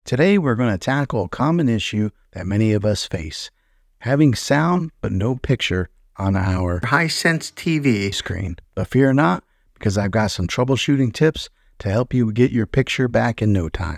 Today we're going to tackle a common issue that many of us face: having sound but no picture on our Hisense TV screen. But fear not, because I've got some troubleshooting tips to help you get your picture back in no time.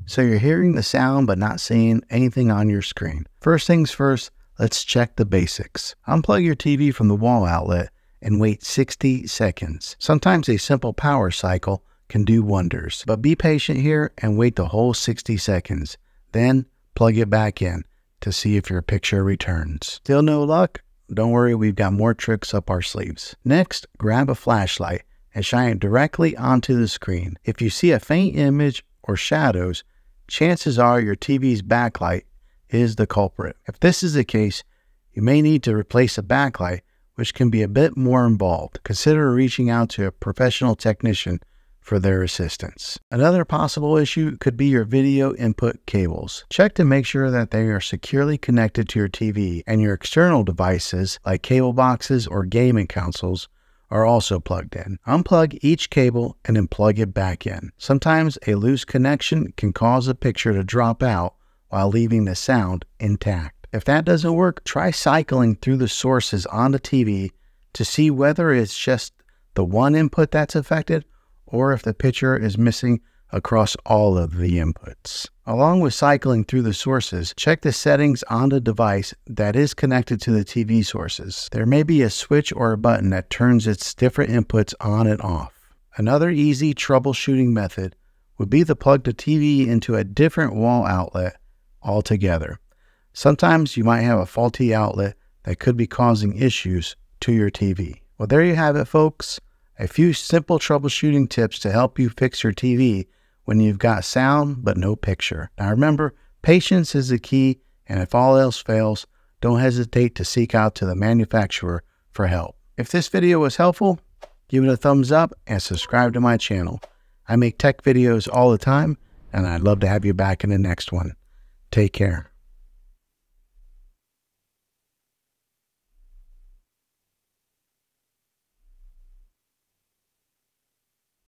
So you're hearing the sound but not seeing anything on your screen. First things first, let's check the basics. Unplug your TV from the wall outlet and wait 60 seconds. Sometimes a simple power cycle can do wonders, but be patient here and wait the whole 60 seconds. Then plug it back in to see if your picture returns. Still no luck? Don't worry, we've got more tricks up our sleeves. Next, grab a flashlight and shine it directly onto the screen. If you see a faint image or shadows, chances are your TV's backlight is the culprit. If this is the case, you may need to replace a backlight, which can be a bit more involved. Consider reaching out to a professional technician for their assistance. Another possible issue could be your video input cables. Check to make sure that they are securely connected to your TV and your external devices like cable boxes or gaming consoles are also plugged in. Unplug each cable and then plug it back in. Sometimes a loose connection can cause a picture to drop out while leaving the sound intact. If that doesn't work, try cycling through the sources on the TV to see whether it's just the one input that's affected or if the picture is missing across all of the inputs. Along with cycling through the sources, check the settings on the device that is connected to the TV sources. There may be a switch or a button that turns its different inputs on and off. Another easy troubleshooting method would be to plug the TV into a different wall outlet altogether. Sometimes you might have a faulty outlet that could be causing issues to your TV. Well, there you have it, folks. A few simple troubleshooting tips to help you fix your TV when you've got sound but no picture. Now remember, patience is the key, and if all else fails, don't hesitate to seek out to the manufacturer for help. If this video was helpful, give it a thumbs up and subscribe to my channel. I make tech videos all the time, and I'd love to have you back in the next one. Take care.